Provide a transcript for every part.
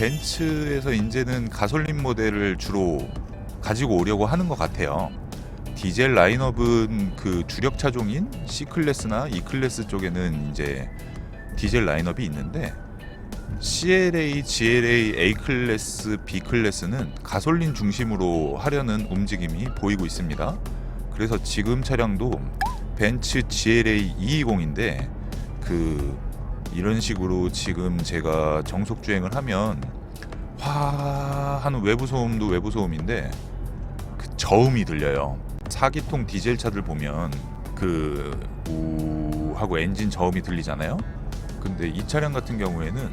벤츠에서 이제는 가솔린 모델을 주로 가지고 오려고 하는 것 같아요. 디젤 라인업은 그 주력 차종인 C클래스나 E클래스 쪽에는 이제 디젤 라인업이 있는데 CLA, GLA, A클래스, B클래스는 가솔린 중심으로 하려는 움직임이 보이고 있습니다. 그래서 지금 차량도 벤츠 GLA 220인데 이런 식으로 지금 제가 정속 주행을 하면 하는 외부 소음도 외부 소음인데 그 저음이 들려요. 4기통 디젤 차들 보면 우 하고 엔진 저음이 들리잖아요. 근데 이 차량 같은 경우에는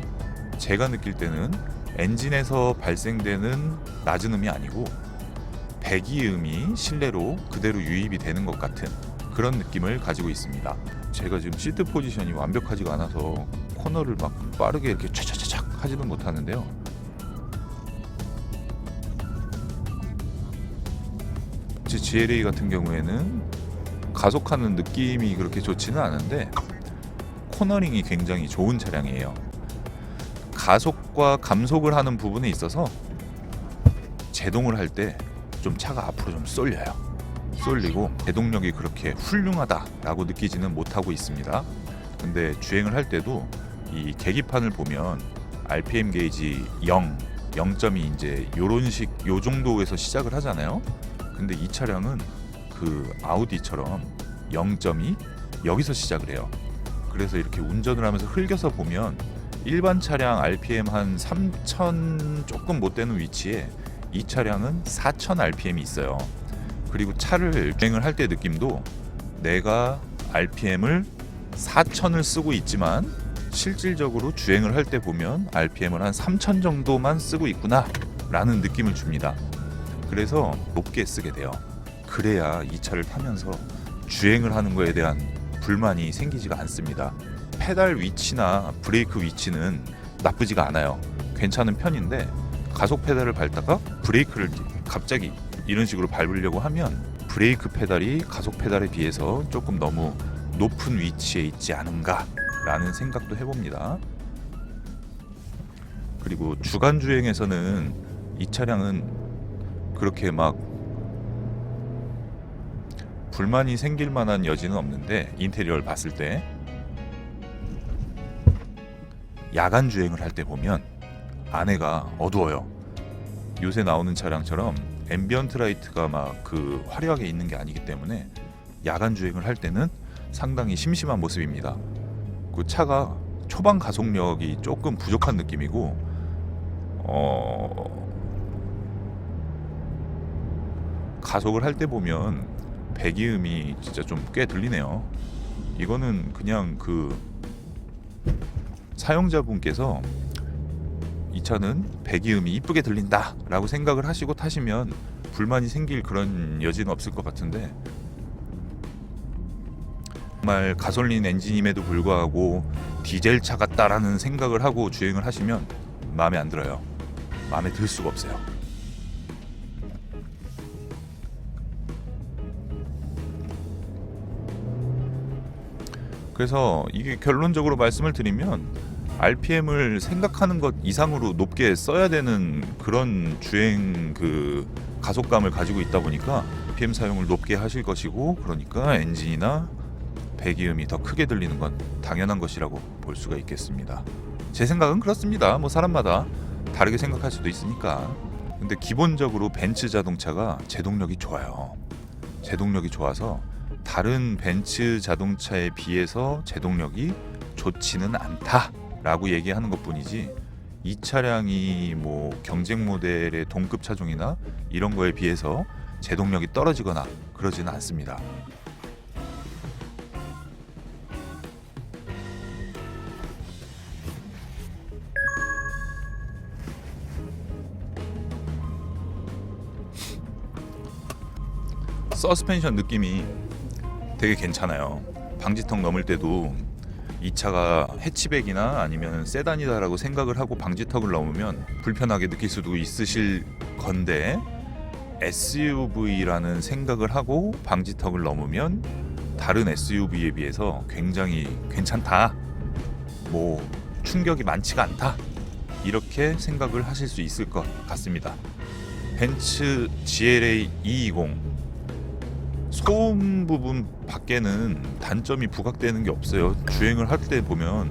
제가 느낄 때는 엔진에서 발생되는 낮은 음이 아니고 배기음이 실내로 그대로 유입이 되는 것 같은 그런 느낌을 가지고 있습니다. 제가 지금 시트 포지션이 완벽하지가 않아서 코너를 막 빠르게 이렇게 차차차착 하지는 못하는데요. GLA 같은 경우에는 가속하는 느낌이 그렇게 좋지는 않은데 코너링이 굉장히 좋은 차량이에요. 가속과 감속을 하는 부분에 있어서 제동을 할 때 좀 차가 앞으로 좀 쏠리고 제동력이 그렇게 훌륭하다라고 느끼지는 못하고 있습니다. 근데 주행을 할 때도 이 계기판을 보면 RPM 게이지 0점이 이제 요 정도에서 시작을 하잖아요. 근데 이 차량은 그 아우디처럼 0점이 여기서 시작을 해요. 그래서 이렇게 운전을 하면서 흘겨서 보면 일반 차량 RPM 한 3000 조금 못 되는 위치에 이 차량은 4000 RPM이 있어요. 그리고 차를 주행을 할 때 느낌도 내가 RPM을 4000을 쓰고 있지만 실질적으로 주행을 할 때 보면 RPM을 한 3000 정도만 쓰고 있구나 라는 느낌을 줍니다. 그래서 높게 쓰게 돼요. 그래야 이 차를 타면서 주행을 하는 거에 대한 불만이 생기지가 않습니다. 페달 위치나 브레이크 위치는 나쁘지가 않아요. 괜찮은 편인데 가속 페달을 밟다가 브레이크를 갑자기 이런 식으로 밟으려고 하면 브레이크 페달이 가속 페달에 비해서 조금 너무 높은 위치에 있지 않은가 라는 생각도 해봅니다. 그리고 주간 주행에서는 이 차량은 그렇게 막 불만이 생길 만한 여지는 없는데 인테리어를 봤을 때 야간 주행을 할 때 보면 안에가 어두워요. 요새 나오는 차량처럼 앰비언트 라이트가 막 화려하게 있는 게 아니기 때문에 야간 주행을 할 때는 상당히 심심한 모습입니다. 그 차가 초반 가속력이 조금 부족한 느낌이고 가속을 할 때 보면 배기음이 진짜 좀 꽤 들리네요. 이거는 그냥 사용자분께서 이 차는 배기음이 이쁘게 들린다 라고 생각을 하시고 타시면 불만이 생길 그런 여지는 없을 것 같은데 정말 가솔린 엔진임에도 불구하고 디젤 차 같다라는 생각을 하고 주행을 하시면 마음에 안 들어요. 마음에 들 수가 없어요. 그래서 이게 결론적으로 말씀을 드리면 RPM을 생각하는 것 이상으로 높게 써야 되는 그런 주행 가속감을 가지고 있다 보니까 RPM 사용을 높게 하실 것이고, 그러니까 엔진이나 배기음이 더 크게 들리는 건 당연한 것이라고 볼 수가 있겠습니다. 제 생각은 그렇습니다. 뭐 사람마다 다르게 생각할 수도 있으니까. 근데 기본적으로 벤츠 자동차가 제동력이 좋아요. 제동력이 좋아서 다른 벤츠 자동차에 비해서 제동력이 좋지는 않다라고 얘기하는 것뿐이지 이 차량이 뭐 경쟁 모델의 동급 차종이나 이런 거에 비해서 제동력이 떨어지거나 그러지는 않습니다. 서스펜션 느낌이 되게 괜찮아요. 방지턱 넘을 때도 이 차가 해치백이나 아니면 세단이다라고 생각을 하고 방지턱을 넘으면 불편하게 느낄 수도 있으실 건데, SUV라는 생각을 하고 방지턱을 넘으면 다른 SUV에 비해서 굉장히 괜찮다, 뭐 충격이 많지가 않다, 이렇게 생각을 하실 수 있을 것 같습니다. 벤츠 GLA 220 소음 부분 밖에는 단점이 부각되는 게 없어요. 주행을 할 때 보면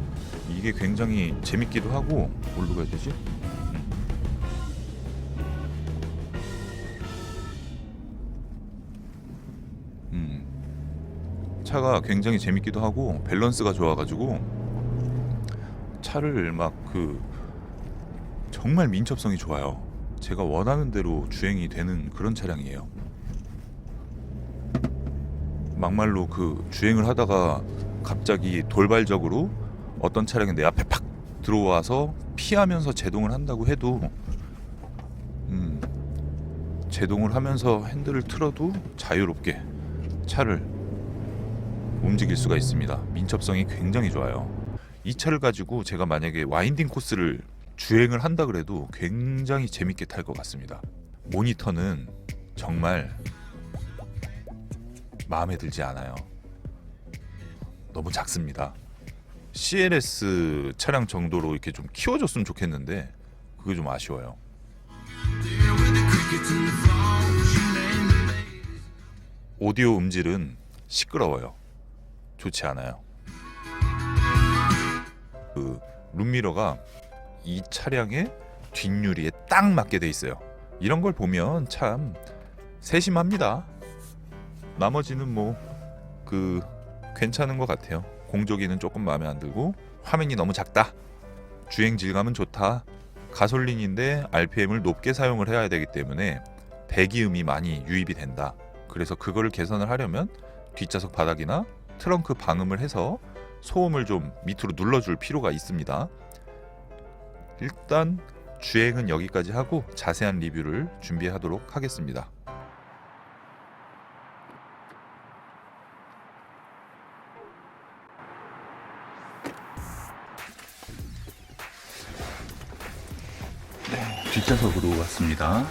이게 굉장히 재밌기도 하고, 뭘로 가야 되지? 차가 굉장히 재밌기도 하고 밸런스가 좋아가지고 차를 막 정말 민첩성이 좋아요. 제가 원하는 대로 주행이 되는 그런 차량이에요. 막말로 주행을 하다가 갑자기 돌발적으로 어떤 차량이 내 앞에 팍 들어와서 피하면서 제동을 한다고 해도 제동을 하면서 핸들을 틀어도 자유롭게 차를 움직일 수가 있습니다. 민첩성이 굉장히 좋아요. 이 차를 가지고 제가 만약에 와인딩 코스를 주행을 한다 그래도 굉장히 재밌게 탈 것 같습니다. 모니터는 정말 마음에 들지 않아요. 너무 작습니다. CLS 차량 정도로 이렇게 좀 키워줬으면 좋겠는데 그게 좀 아쉬워요. 오디오 음질은 시끄러워요. 좋지 않아요. 룸미러가 이 차량의 뒷유리에 딱 맞게 돼 있어요. 이런 걸 보면 참 세심합니다. 나머지는 괜찮은 것 같아요. 공조기는 조금 마음에 안 들고, 화면이 너무 작다, 주행 질감은 좋다, 가솔린인데 RPM을 높게 사용을 해야 되기 때문에 배기음이 많이 유입이 된다. 그래서 그거를 개선을 하려면 뒷좌석 바닥이나 트렁크 방음을 해서 소음을 좀 밑으로 눌러줄 필요가 있습니다. 일단 주행은 여기까지 하고 자세한 리뷰를 준비하도록 하겠습니다. 뒷좌석으로 왔습니다.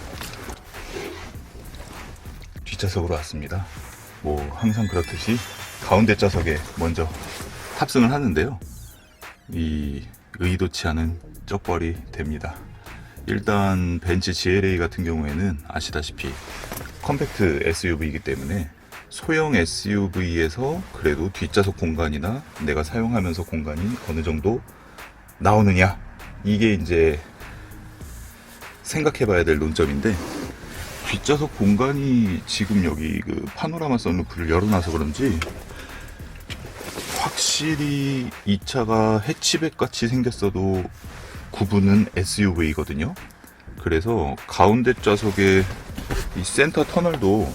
항상 그렇듯이 가운데 좌석에 먼저 탑승을 하는데요. 이 의도치 않은 쩍벌이 됩니다. 일단 벤츠 GLA 같은 경우에는 아시다시피 컴팩트 SUV이기 때문에 소형 SUV에서 그래도 뒷좌석 공간이나 내가 사용하면서 공간이 어느 정도 나오느냐, 이게 이제 생각해 봐야 될 논점인데, 뒷좌석 공간이 지금 여기 파노라마 선루프를 열어놔서 그런지 확실히 이 차가 해치백 같이 생겼어도 구분은 SUV거든요. 그래서 가운데 좌석의 이 센터 터널도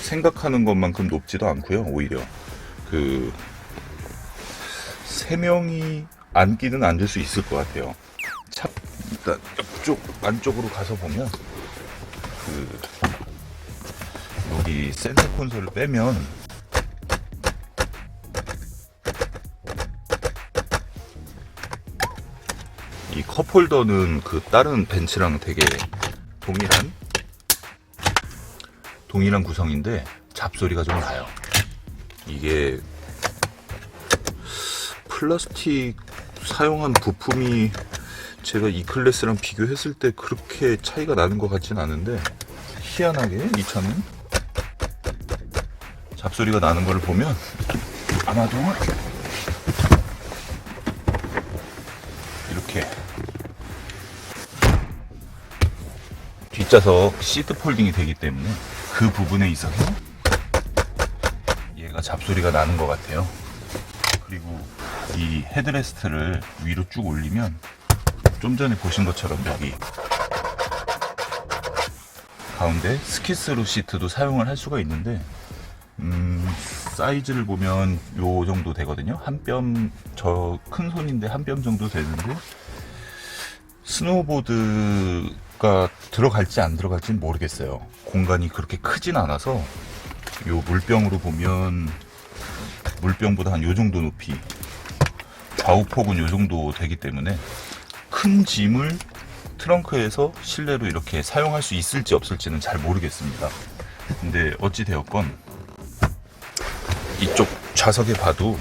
생각하는 것만큼 높지도 않고요. 오히려 3명이 앉기는 앉을 수 있을 것 같아요. 일단 이쪽 안쪽으로 가서 보면 여기 센터 콘솔을 빼면 이 컵홀더는 다른 벤츠랑 되게 동일한 구성인데 잡소리가 좀 나요. 이게 플라스틱 사용한 부품이 제가 E클래스랑 비교했을 때 그렇게 차이가 나는 것 같진 않은데, 희한하게 이 차는 잡소리가 나는 걸 보면 아마도 이렇게 뒷좌석 시트 폴딩이 되기 때문에 그 부분에 있어서 얘가 잡소리가 나는 것 같아요. 그리고 이 헤드레스트를 위로 쭉 올리면 좀 전에 보신 것처럼 여기 가운데 스키스루 시트도 사용을 할 수가 있는데, 사이즈를 보면 요 정도 되거든요. 한 뼘, 저 큰 손인데 한 뼘 정도 되는데, 스노우보드가 들어갈지 안 들어갈지는 모르겠어요. 공간이 그렇게 크진 않아서. 요 물병으로 보면 물병보다 한 요 정도 높이, 좌우폭은 요 정도 되기 때문에 큰 짐을 트렁크에서 실내로 이렇게 사용할 수 있을지 없을지는 잘 모르겠습니다. 근데 어찌 되었건 이쪽 좌석에 봐도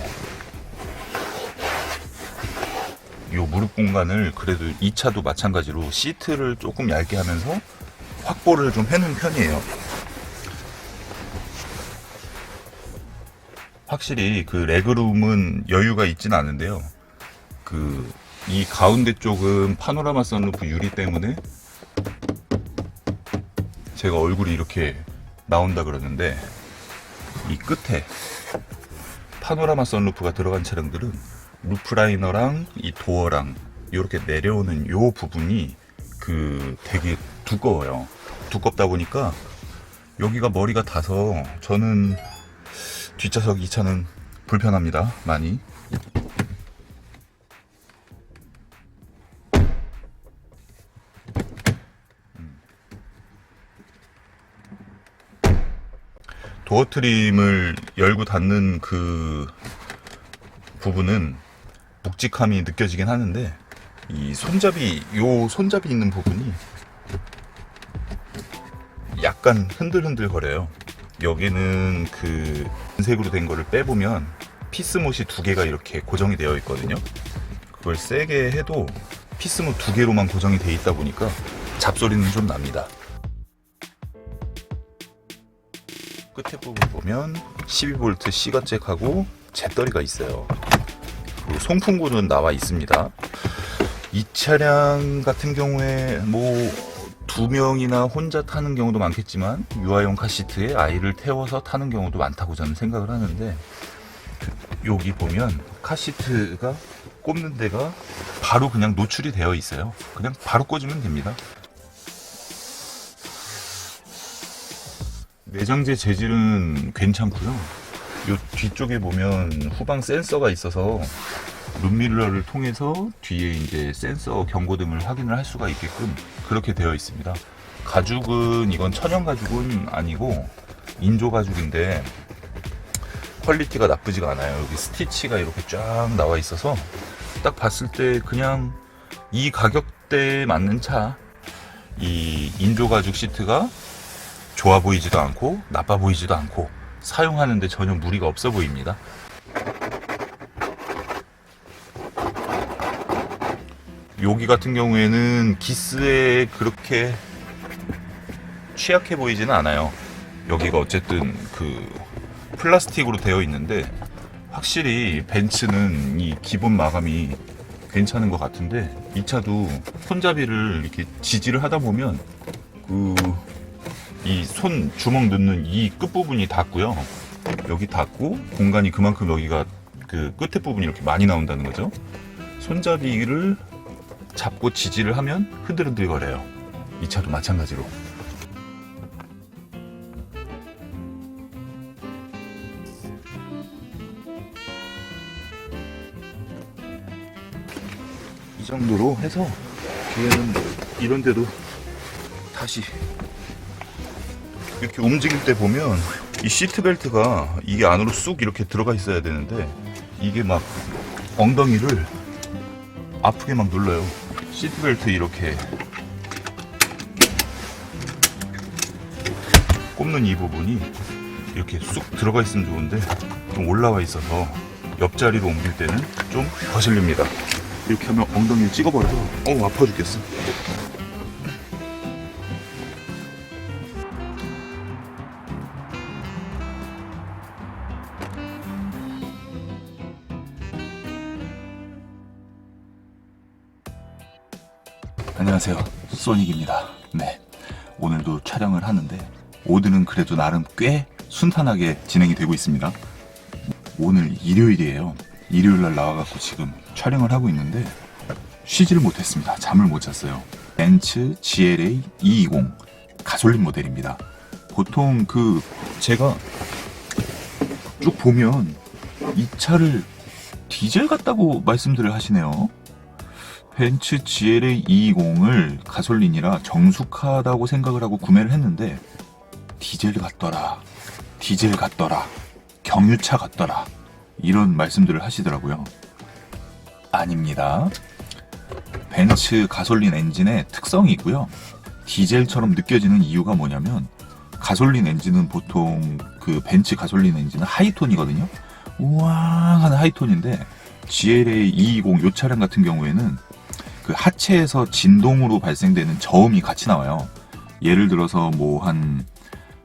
요 무릎 공간을 그래도 이 차도 마찬가지로 시트를 조금 얇게 하면서 확보를 좀 해놓은 편이에요. 확실히 그 레그룸은 여유가 있진 않은데요. 이 가운데 쪽은 파노라마 선루프 유리 때문에 제가 얼굴이 이렇게 나온다 그러는데, 이 끝에 파노라마 선루프가 들어간 차량들은 루프라이너랑 이 도어랑 이렇게 내려오는 요 부분이 되게 두꺼워요. 두껍다 보니까 여기가 머리가 닿아서 저는 뒷좌석 이 차는 불편합니다. 많이. 도어 트림을 열고 닫는 그 부분은 묵직함이 느껴지긴 하는데, 이 손잡이 있는 부분이 약간 흔들흔들 거려요. 여기는 은색으로 된 거를 빼보면 피스못이 두 개가 이렇게 고정이 되어 있거든요. 그걸 세게 해도 피스못 두 개로만 고정이 되어 있다 보니까 잡소리는 좀 납니다. 끝에 부분 보면 12V C가잭하고 잿더리가 있어요. 그리고 송풍구는 나와 있습니다. 이 차량 같은 경우에 두 명이나 혼자 타는 경우도 많겠지만 유아용 카시트에 아이를 태워서 타는 경우도 많다고 저는 생각을 하는데, 여기 보면 카시트가 꼽는 데가 바로 그냥 노출이 되어 있어요. 그냥 바로 꽂으면 됩니다. 내장재 재질은 괜찮고요. 요 뒤쪽에 보면 후방 센서가 있어서 룸밀러를 통해서 뒤에 이제 센서 경고등을 확인을 할 수가 있게끔 그렇게 되어 있습니다. 가죽은, 이건 천연 가죽은 아니고 인조 가죽인데 퀄리티가 나쁘지가 않아요. 여기 스티치가 이렇게 쫙 나와 있어서 딱 봤을 때 그냥 이 가격대에 맞는 차, 이 인조 가죽 시트가 좋아 보이지도 않고 나빠 보이지도 않고 사용하는데 전혀 무리가 없어 보입니다. 여기 같은 경우에는 기스에 그렇게 취약해 보이지는 않아요. 여기가 어쨌든 플라스틱으로 되어 있는데, 확실히 벤츠는 이 기본 마감이 괜찮은 것 같은데, 이 차도 손잡이를 이렇게 지지를 하다 보면 이 손 주먹 넣는 이 끝부분이 닿고요. 여기 닿고 공간이 그만큼 여기가 끝에 부분이 이렇게 많이 나온다는 거죠. 손잡이를 잡고 지지를 하면 흔들흔들 거려요. 이 차도 마찬가지로. 이 정도로 해서 뒤에는 이런 데도 다시 이렇게 움직일 때 보면 이 시트벨트가 이게 안으로 쑥 이렇게 들어가 있어야 되는데, 이게 막 엉덩이를 아프게 막 눌러요. 시트벨트 이렇게 꼽는 이 부분이 이렇게 쑥 들어가 있으면 좋은데 좀 올라와 있어서 옆자리로 옮길 때는 좀 거슬립니다. 이렇게 하면 엉덩이를 찍어버려서 아파 죽겠어. 안녕하세요, 소닉입니다. 네, 오늘도 촬영을 하는데 오늘은 그래도 나름 꽤 순탄하게 진행이 되고 있습니다. 오늘 일요일이에요. 일요일날 나와갖고 지금 촬영을 하고 있는데 쉬지를 못했습니다. 잠을 못 잤어요. 벤츠 GLA 220 가솔린 모델입니다. 보통 제가 쭉 보면 이 차를 디젤 같다고 말씀들을 하시네요. 벤츠 GLA 220을 가솔린이라 정숙하다고 생각을 하고 구매를 했는데 디젤 같더라, 경유차 같더라, 이런 말씀들을 하시더라고요. 아닙니다. 벤츠 가솔린 엔진의 특성이 있고요. 디젤처럼 느껴지는 이유가 뭐냐면, 가솔린 엔진은 보통 벤츠 가솔린 엔진은 하이톤이거든요. 우왕하는 하이톤인데, GLA 220 이 차량 같은 경우에는 그 하체에서 진동으로 발생되는 저음이 같이 나와요. 예를 들어서 뭐 한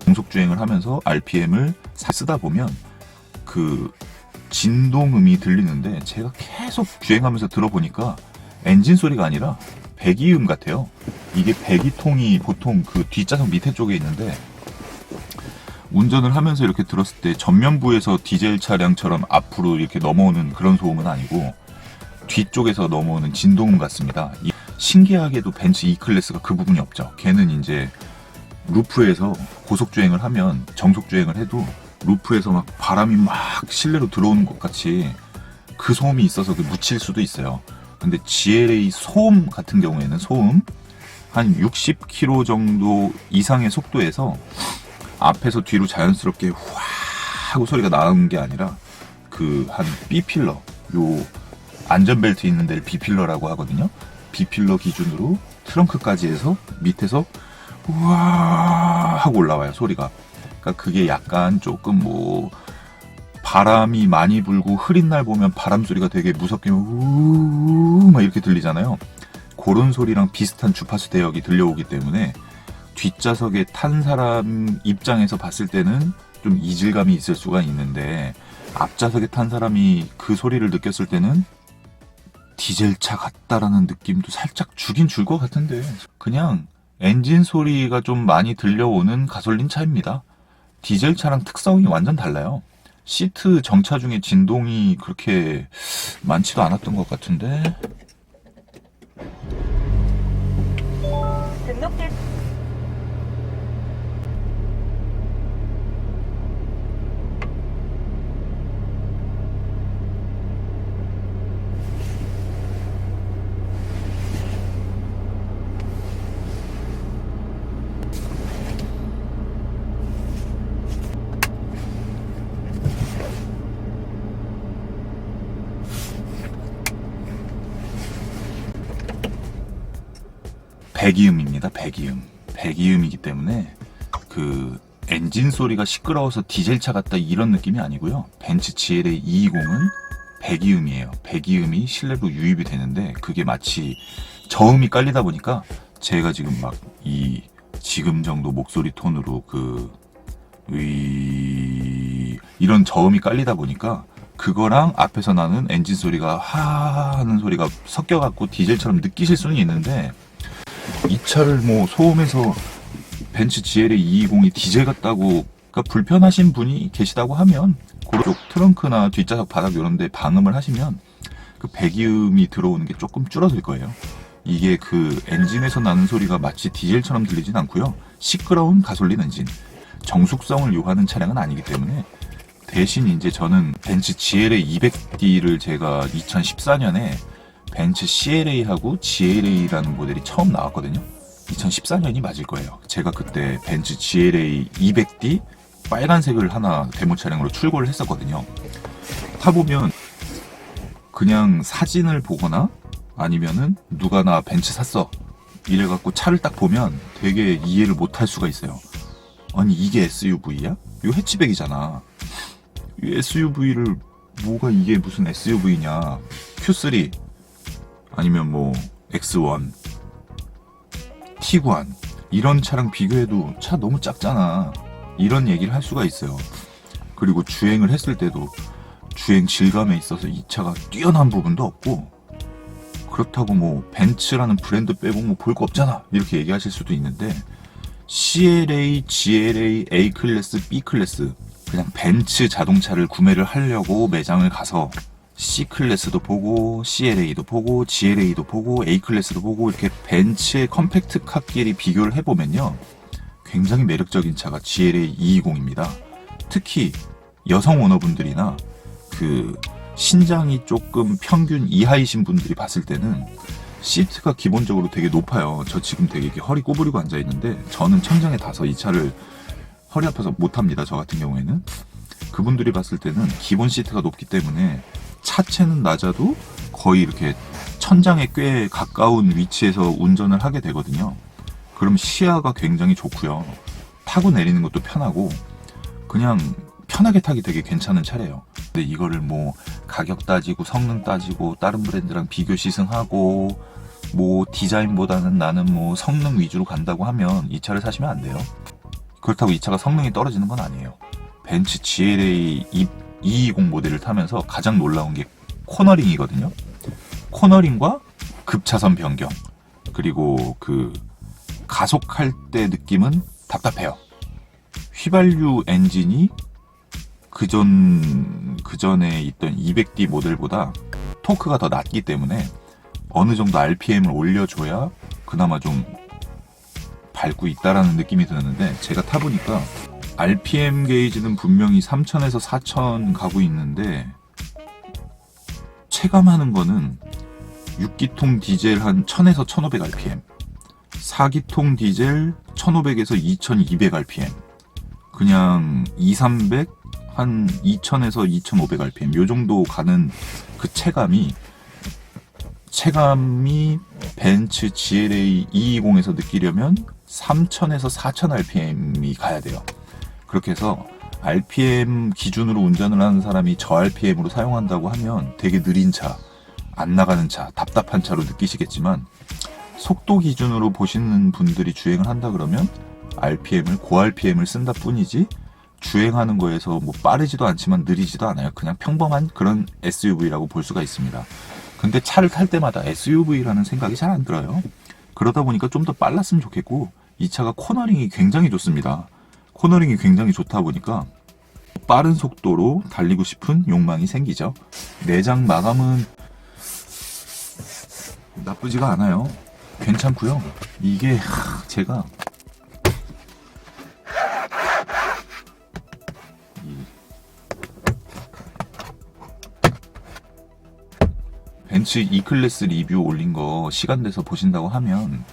공속 주행을 하면서 RPM을 쓰다 보면 그 진동음이 들리는데, 제가 계속 주행하면서 들어보니까 엔진 소리가 아니라 배기음 같아요. 이게 배기통이 보통 그 뒷좌석 밑에 쪽에 있는데, 운전을 하면서 이렇게 들었을 때 전면부에서 디젤 차량처럼 앞으로 이렇게 넘어오는 그런 소음은 아니고 뒤쪽에서 넘어오는 진동음 같습니다. 신기하게도 벤츠 E클래스가 그 부분이 없죠. 걔는 이제 루프에서 고속주행을 하면, 정속주행을 해도 루프에서 막 바람이 막 실내로 들어오는 것 같이 그 소음이 있어서 묻힐 수도 있어요. 근데 GLA 소음 같은 경우에는 소음 한 60km 정도 이상의 속도에서 앞에서 뒤로 자연스럽게 화 하고 소리가 나는 게 아니라 그 한 B필러, 요 안전벨트 있는 데를 B필러라고 하거든요. B필러 기준으로 트렁크까지 해서 밑에서 우와 하고 올라와요, 소리가. 그러니까 그게 약간 조금 뭐 바람이 많이 불고 흐린 날 보면 바람 소리가 되게 무섭게 우우 막 이렇게 들리잖아요. 그런 소리랑 비슷한 주파수 대역이 들려오기 때문에 뒷좌석에 탄 사람 입장에서 봤을 때는 좀 이질감이 있을 수가 있는데, 앞좌석에 탄 사람이 그 소리를 느꼈을 때는 디젤차 같다라는 느낌도 살짝 주긴 줄 것 같은데, 그냥 엔진 소리가 좀 많이 들려오는 가솔린 차입니다. 디젤 차랑 특성이 완전 달라요. 시트 정차 중에 진동이 그렇게 많지도 않았던 것 같은데. 등록된 배기음입니다. 배기음이기 때문에 그 엔진 소리가 시끄러워서 디젤차 같다 이런 느낌이 아니고요. 벤츠 GLA 220은 배기음이에요. 배기음이 실내로 유입이 되는데, 그게 마치 저음이 깔리다 보니까 제가 지금 막 지금 정도 목소리 톤으로 이런 저음이 깔리다 보니까 그거랑 앞에서 나는 엔진 소리가 하 하는 소리가 섞여갖고 디젤처럼 느끼실 수는 있는데, 이 차를 뭐 소음에서 벤츠 GLA 220이 디젤 같다고, 그러니까 불편하신 분이 계시다고 하면 그쪽 트렁크나 뒷좌석 바닥 이런 데 방음을 하시면 그 배기음이 들어오는 게 조금 줄어들 거예요. 이게 그 엔진에서 나는 소리가 마치 디젤처럼 들리진 않고요. 시끄러운 가솔린 엔진, 정숙성을 요하는 차량은 아니기 때문에, 대신 이제 저는 벤츠 GLA 200D를 제가 2014년에 벤츠 CLA하고 GLA라는 모델이 처음 나왔거든요. 2014년이 맞을 거예요. 제가 그때 벤츠 GLA 200D 빨간색을 하나 데모 차량으로 출고를 했었거든요. 타보면 그냥 사진을 보거나 아니면은 누가 나 벤츠 샀어 이래갖고 차를 딱 보면 되게 이해를 못할 수가 있어요. 아니 이게 SUV야? 이거 해치백이잖아. 이 SUV를 뭐가 이게 무슨 SUV냐? Q3 아니면 뭐 X1, Tiguan 이런 차랑 비교해도 차 너무 작잖아, 이런 얘기를 할 수가 있어요. 그리고 주행을 했을 때도 주행 질감에 있어서 이 차가 뛰어난 부분도 없고, 그렇다고 뭐 벤츠라는 브랜드 빼고 뭐 볼 거 없잖아 이렇게 얘기하실 수도 있는데, CLA, GLA, A클래스, B클래스, 그냥 벤츠 자동차를 구매를 하려고 매장을 가서 C클래스도 보고 CLA도 보고 GLA도 보고 A클래스도 보고 이렇게 벤츠의 컴팩트 카끼리 비교를 해보면요, 굉장히 매력적인 차가 GLA 220입니다. 특히 여성 오너분들이나 그 신장이 조금 평균 이하이신 분들이 봤을 때는 시트가 기본적으로 되게 높아요. 저 지금 되게 이렇게 허리 꼬부리고 앉아있는데, 저는 천장에 닿아서 이 차를 허리 아파서 못합니다. 저 같은 경우에는. 그분들이 봤을 때는 기본 시트가 높기 때문에 차체는 낮아도 거의 이렇게 천장에 꽤 가까운 위치에서 운전을 하게 되거든요. 그럼 시야가 굉장히 좋고요. 타고 내리는 것도 편하고 그냥 편하게 타기 되게 괜찮은 차래요. 근데 이거를 뭐 가격 따지고 성능 따지고 다른 브랜드랑 비교 시승하고 뭐 디자인보다는 나는 뭐 성능 위주로 간다고 하면 이 차를 사시면 안 돼요. 그렇다고 이 차가 성능이 떨어지는 건 아니에요. 벤츠 GLA 220 모델을 타면서 가장 놀라운 게 코너링이거든요. 코너링과 급차선 변경, 그리고 그 가속할 때 느낌은 답답해요. 휘발유 엔진이 그전에 있던 200D 모델보다 토크가 더 낮기 때문에 어느 정도 RPM을 올려줘야 그나마 좀 밟고 있다라는 느낌이 드는데, 제가 타보니까 RPM 게이지는 분명히 3000에서 4000 가고 있는데 체감하는 거는 6기통 디젤 한 1000에서 1500 RPM, 4기통 디젤 1500에서 2200 RPM, 그냥 200, 300, 한 2000에서 2500 RPM 요 정도 가는 그 체감이 벤츠 GLA 220에서 느끼려면 3000에서 4000 RPM이 가야 돼요. 그렇게 해서 RPM 기준으로 운전을 하는 사람이 저 RPM으로 사용한다고 하면 되게 느린 차, 안 나가는 차, 답답한 차로 느끼시겠지만, 속도 기준으로 보시는 분들이 주행을 한다 그러면 고 RPM을 쓴다 뿐이지 주행하는 거에서 뭐 빠르지도 않지만 느리지도 않아요. 그냥 평범한 그런 SUV라고 볼 수가 있습니다. 근데 차를 탈 때마다 SUV라는 생각이 잘 안 들어요. 그러다 보니까 좀 더 빨랐으면 좋겠고, 이 차가 코너링이 굉장히 좋습니다. 코너링이 굉장히 좋다 보니까 빠른 속도로 달리고 싶은 욕망이 생기죠. 내장 마감은 나쁘지가 않아요. 괜찮고요. 이게 제가 벤츠 E클래스 리뷰 올린 거 시간 내서 보신다고 하면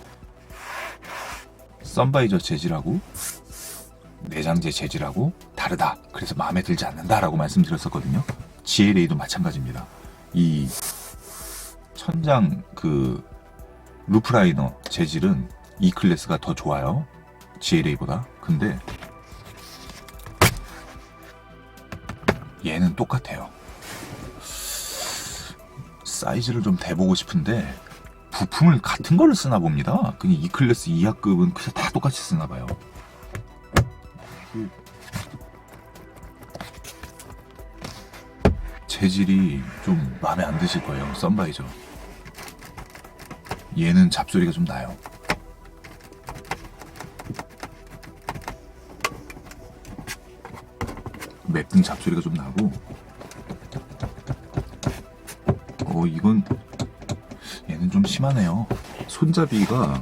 선바이저 재질하고 내장재 재질하고 다르다, 그래서 마음에 들지 않는다라고 말씀드렸었거든요. GLA도 마찬가지입니다. 이 천장 그 루프라이너 재질은 E클래스가 더 좋아요, GLA보다. 근데 얘는 똑같아요. 사이즈를 좀 대보고 싶은데 부품을 같은 걸로 쓰나 봅니다. 그냥 E클래스 이하급은 그냥 다 똑같이 쓰나 봐요. 재질이 좀 마음에 안 드실 거예요. 선바이저 얘는 잡소리가 좀 나요. 맵등 잡소리가 좀 나고, 이건 얘는 좀 심하네요. 손잡이가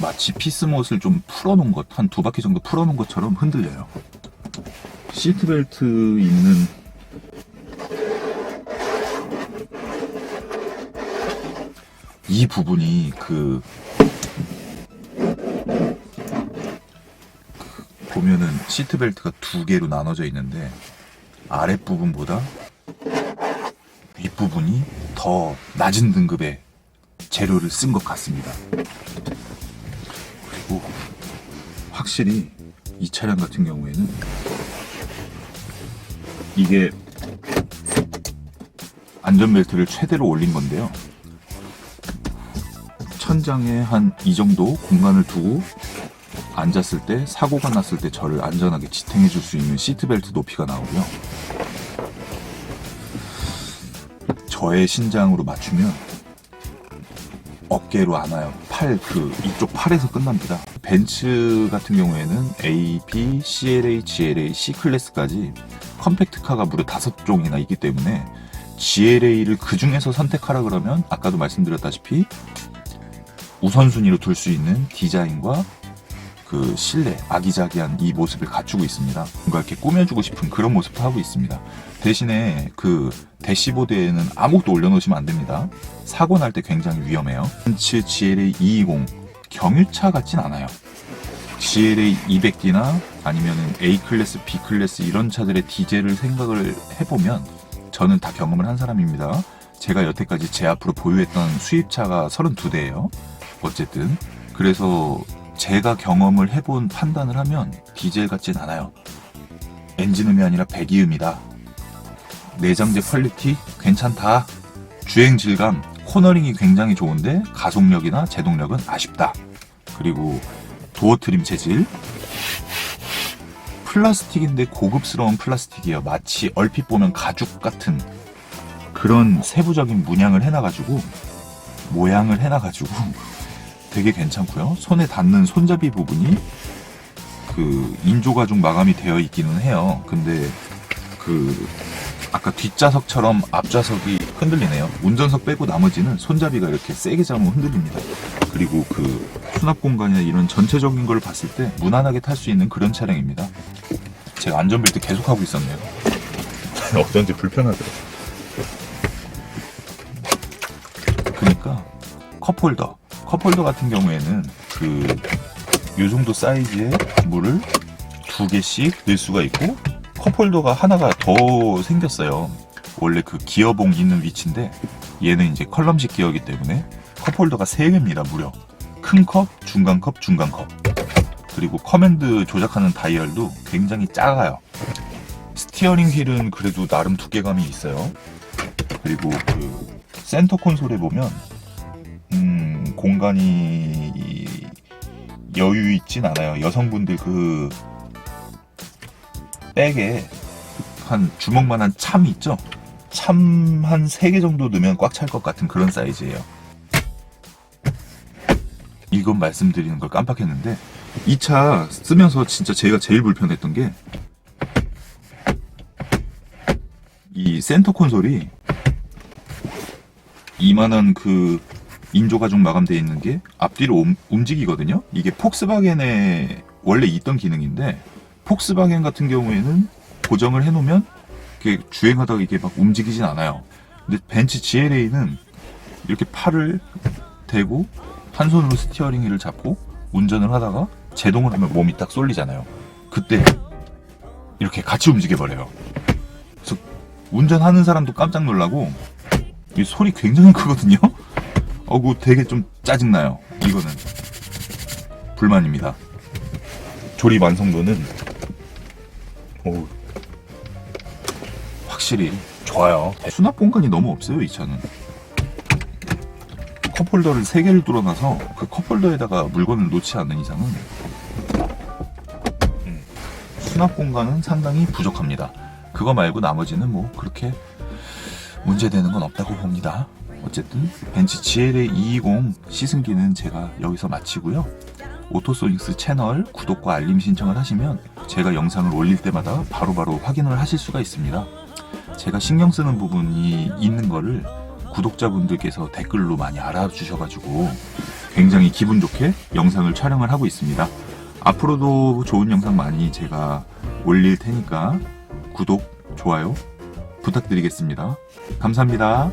마치 피스못을 좀 풀어놓은 것, 한 2바퀴 정도 풀어놓은 것처럼 흔들려요. 시트벨트 있는 이 부분이 보면은 시트벨트가 2개로 나눠져 있는데 아랫부분보다 윗부분이 더 낮은 등급의 재료를 쓴 것 같습니다. 그리고 확실히 이 차량 같은 경우에는 이게 안전벨트를 최대로 올린 건데요, 천장에 한 이 정도 공간을 두고 앉았을 때, 사고가 났을 때 저를 안전하게 지탱해 줄 수 있는 시트벨트 높이가 나오고요, 저의 신장으로 맞추면 어깨로 안아요. 이쪽 팔에서 끝납니다. 벤츠 같은 경우에는 A, B, CLA, GLA, C클래스까지 컴팩트카가 무려 5종이나 있기 때문에 GLA를 그 중에서 선택하라 그러면 아까도 말씀드렸다시피 우선순위로 둘 수 있는 디자인과 그 실내, 아기자기한 이 모습을 갖추고 있습니다. 뭔가 이렇게 꾸며주고 싶은 그런 모습을 하고 있습니다. 대신에 그 대시보드에는 아무것도 올려놓으시면 안 됩니다. 사고 날 때 굉장히 위험해요. 벤츠 GLA 220 경유차 같진 않아요. GLA 200D나 아니면은 A클래스, B클래스 이런 차들의 디젤을 생각을 해보면 저는 다 경험을 한 사람입니다. 제가 여태까지 제 앞으로 보유했던 수입차가 32대예요. 어쨌든 그래서 제가 경험을 해본 판단을 하면 디젤 같진 않아요. 엔진음이 아니라 배기음이다. 내장재 퀄리티 괜찮다. 주행 질감, 코너링이 굉장히 좋은데 가속력이나 제동력은 아쉽다. 그리고 도어 트림 재질, 플라스틱인데 고급스러운 플라스틱이에요. 마치 얼핏 보면 가죽 같은 그런 세부적인 문양을 해놔가지고 모양을 해놔가지고 되게 괜찮고요. 손에 닿는 손잡이 부분이 그 인조가죽 마감이 되어 있기는 해요. 근데 그 아까 뒷좌석처럼 앞좌석이 흔들리네요. 운전석 빼고 나머지는 손잡이가 이렇게 세게 잡으면 흔들립니다. 그리고 그 수납 공간이나 이런 전체적인 걸 봤을 때 무난하게 탈 수 있는 그런 차량입니다. 제가 안전벨트 계속 하고 있었네요. 어쩐지 불편하더라고요. 그러니까 컵홀더 같은 경우에는 그 요 정도 사이즈의 물을 2개씩 넣을 수가 있고, 컵홀더가 하나가 더 생겼어요. 원래 그 기어봉 있는 위치인데 얘는 이제 컬럼식 기어이기 때문에 컵홀더가 3개입니다. 무려 큰 컵, 중간 컵, 중간 컵. 그리고 커맨드 조작하는 다이얼도 굉장히 작아요. 스티어링 휠은 그래도 나름 두께감이 있어요. 그리고 그 센터 콘솔에 보면 공간이 여유 있진 않아요. 여성분들 그 백에 한 주먹만한 참 있죠? 참 한 3개 정도 넣으면 꽉 찰 것 같은 그런 사이즈예요. 이건 말씀드리는 걸 깜빡했는데, 이 차 쓰면서 진짜 제가 제일 불편했던 게 이 센터 콘솔이 이만한 그 인조가죽 마감되어 있는 게 앞뒤로 움직이거든요. 이게 폭스바겐에 원래 있던 기능인데, 폭스바겐 같은 경우에는 고정을 해놓으면 이게 주행하다가 이게 막 움직이진 않아요. 근데 벤츠 GLA는 이렇게 팔을 대고 한 손으로 스티어링 휠을 잡고 운전을 하다가 제동을 하면 몸이 딱 쏠리잖아요. 그때 이렇게 같이 움직여버려요. 그래서 운전하는 사람도 깜짝 놀라고, 이 소리 굉장히 크거든요. 어구, 되게 좀 짜증나요. 이거는 불만입니다. 조립 완성도는 확실히 좋아요. 수납 공간이 너무 없어요, 이 차는. 컵홀더를 3개를 뚫어놔서 그 컵홀더에다가 물건을 놓지 않는 이상은 수납 공간은 상당히 부족합니다. 그거 말고 나머지는 뭐 그렇게 문제되는 건 없다고 봅니다. 어쨌든 벤츠 GLA 220 시승기는 제가 여기서 마치고요. 오토소닉스 채널 구독과 알림 신청을 하시면 제가 영상을 올릴 때마다 바로바로 확인을 하실 수가 있습니다. 제가 신경 쓰는 부분이 있는 거를 구독자분들께서 댓글로 많이 알아주셔가지고 굉장히 기분 좋게 영상을 촬영을 하고 있습니다. 앞으로도 좋은 영상 많이 제가 올릴 테니까 구독, 좋아요 부탁드리겠습니다. 감사합니다.